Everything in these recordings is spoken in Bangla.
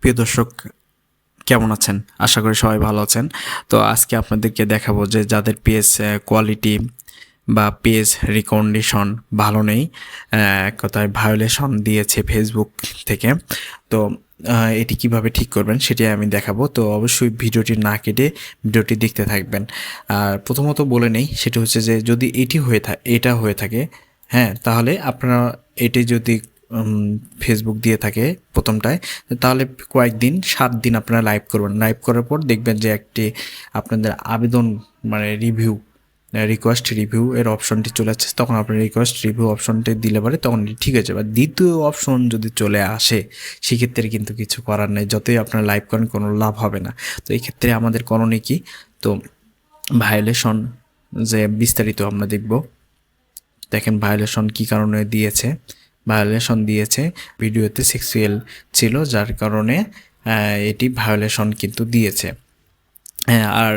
প্রিয় দর্শক, কেমন আছেন? আশা করি সবাই ভালো আছেন। তো আজকে আপনাদেরকে দেখাবো যে যাদের পেজ কোয়ালিটি বা পেজ রিকমেন্ডেশন ভালো নেই, এক কথায় ভায়োলেশন দিয়েছে ফেসবুক থেকে। তো এটি কিভাবে ঠিক করবেন সেটি আমি দেখাবো। তো অবশ্যই ভিডিওটি না কেটে ভিডিওটি দেখতে থাকবেন। আর প্রথমত বলে নেই, সেটা হচ্ছে যে যদি এটা হয়ে থাকে, হ্যাঁ, তাহলে আপনারা এটি যদি ফেসবুক দিয়ে থাকে প্রথমটায়, তাহলে কয়েকদিন 7 দিন আপনারা লাইভ করবেন। লাইভ করার পর দেখবেন যে একটি আপনাদের আবেদন মানে রিকোয়েস্ট রিভিউ এর অপশনটি চলে আসছে। তখন আপনার রিকোয়েস্ট রিভিউ অপশনটি দিলে পারে তখন ঠিক আছে। বা দ্বিতীয় অপশন যদি চলে আসে, সেক্ষেত্রে কিন্তু কিছু করার নেই। যতই আপনারা লাইভ করেন কোনো লাভ হবে না। তো এই ক্ষেত্রে আমাদের করণীয় কি? তো ভায়োলেশন যে বিস্তারিত আমরা দেখব। দেখেন ভায়োলেশন কী কারণে দিয়েছে। ভায়োলেশন দিয়েছে ভিডিওতে সেক্সুয়াল ছিল, যার কারণে এটি ভায়োলেশন কিন্তু দিয়েছে। আর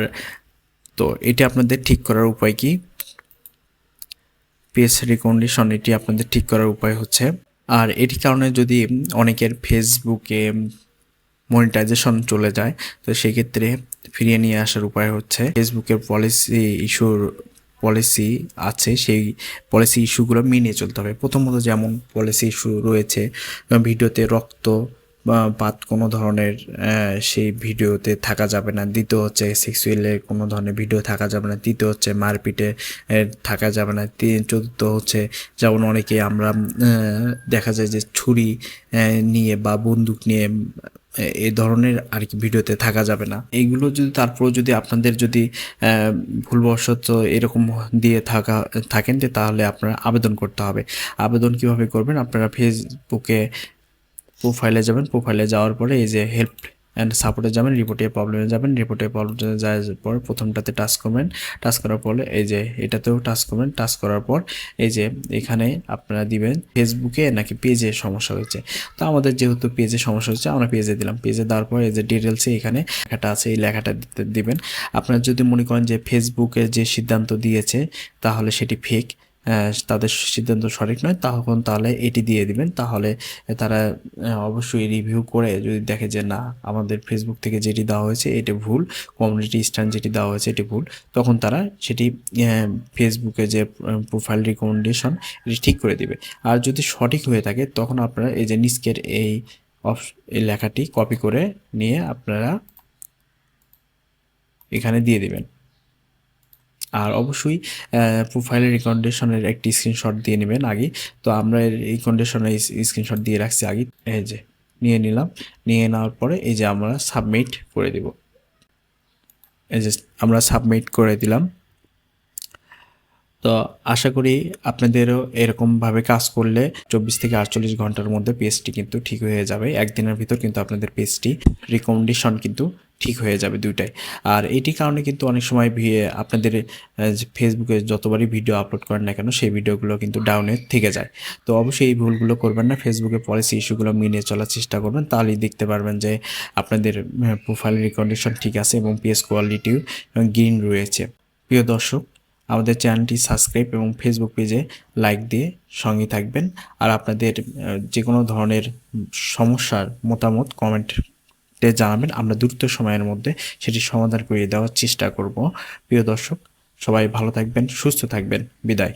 তো এটি আপনাদের ঠিক করার উপায় কি? পেজ রিকমেন্ডেশন এটি আপনাদের ঠিক করার উপায় হচ্ছে, আর এটি কারণে যদি অনেকের ফেসবুকে মনিটাইজেশন চলে যায়, তো সেক্ষেত্রে ফিরিয়ে নিয়ে আসার উপায় হচ্ছে ফেসবুকের পলিসি আছে, সেই পলিসি ইস্যুগুলো মেনে চলতে হবে। প্রথমত যেমন পলিসি ইস্যু রয়েছে, ভিডিওতে রক্ত বা পাত কোনো ধরনের সেই ভিডিওতে থাকা যাবে না। দ্বিতীয় হচ্ছে সেক্সুয়ালের কোনো ধরনের ভিডিও থাকা যাবে না। তৃতীয় হচ্ছে মারপিটে থাকা যাবে না। চতুর্থ হচ্ছে যেমন অনেকে আমরা দেখা যায় যে ছুরি নিয়ে বা বন্দুক নিয়ে এই ধরনের আর কি ভিডিওতে থাকা যাবে না। এইগুলো যদি তারপর যদি আপনাদের যদি ভুলবশত এরকম দিয়ে থাকেন, তাহলে আপনারা আবেদন করতে হবে। আবেদন কিভাবে করবেন? আপনারা ফেসবুকে প্রোফাইলে যাবেন। প্রোফাইলে যাওয়ার পরে এই যে হেল্প অ্যান্ড সাপোর্টে যাবেন, রিপোর্টে প্রবলেমে যাবেন। রিপোর্টে প্রবলেমে যাওয়ার পর প্রথমটাতে টাচ করবেন। টাচ করার পরে এই যে এটাতেও টাচ করবেন। টাচ করার পর এই যে এখানে আপনারা দিবেন ফেসবুকে নাকি পেজে সমস্যা হয়েছে। তো আমাদের যেহেতু পেজে সমস্যা হচ্ছে, আমরা পেজে দিলাম। পেজে দেওয়ার পর এই যে ডিটেলসে এখানে লেখাটা আছে, এই লেখাটা দিবেন। আপনারা যদি মনে করেন যে ফেসবুকে যে সিদ্ধান্ত দিয়েছে তাহলে সেটি ফেক, তাদের সিদ্ধান্ত সঠিক নয়, তাহলে এটি দিয়ে দিবেন। তাহলে তারা অবশ্যই রিভিউ করে যদি দেখে যে না, আমাদের ফেসবুক থেকে যেটি দেওয়া হয়েছে এটি ভুল, কমিউনিটি স্ট্যান্ড যেটি দেওয়া হয়েছে এটি ভুল, তখন তারা সেটি ফেসবুকে যে প্রোফাইল রিকমেন্ডেশন এটি ঠিক করে দিবে। আর যদি সঠিক হয়ে থাকে তখন আপনারা এই যে নিচকের এই লেখাটি কপি করে নিয়ে আপনারা এখানে দিয়ে দিবেন। আর অবশ্যই প্রোফাইলের রিকমেন্ডেশনের একটি স্ক্রিনশট দিয়ে নেবেন আগে। তো আমরা এই কন্ডিশনের স্ক্রিনশট দিয়ে রাখছি আগে। এই যে নিয়ে নিলাম। নিয়ে নেওয়ার পরে এই যে আমরা সাবমিট করে দিব। এই যে আমরা সাবমিট করে দিলাম। তো আশা করি আপনাদেরও এরকমভাবে কাজ করলে 24 থেকে 48 ঘন্টার মধ্যে পেজটি কিন্তু ঠিক হয়ে যাবে। একদিনের ভিতর কিন্তু আপনাদের পেজটি রিকমেন্ডেশন কিন্তু ঠিক হয়ে যাবে দুইটাই। আর এটির কারণে কিন্তু অনেক সময় আপনাদের ফেসবুকে যতবারই ভিডিও আপলোড করেন না কেন, সেই ভিডিওগুলো কিন্তু ডাউনে থেকে যায়। তো অবশ্যই এই ভুলগুলো করবেন না। ফেসবুকে পলিসি ইস্যুগুলো মেনে চলার চেষ্টা করবেন, তাহলেই দেখতে পারবেন যে আপনাদের প্রোফাইল রিকমেন্ডেশন ঠিক আছে এবং পেজ কোয়ালিটিও গ্রিন রয়েছে। প্রিয় দর্শক, আমাদের চ্যানেলটি সাবস্ক্রাইব এবং ফেসবুক পেজে লাইক দিয়ে সঙ্গে থাকবেন। আর আপনাদের যে কোনো ধরনের সমস্যার মতামত কমেন্টে জানাবেন। আমরা দ্রুত সময়ের মধ্যে সেটি সমাধান করে দেওয়ার চেষ্টা করব। প্রিয় দর্শক, সবাই ভালো থাকবেন, সুস্থ থাকবেন। বিদায়।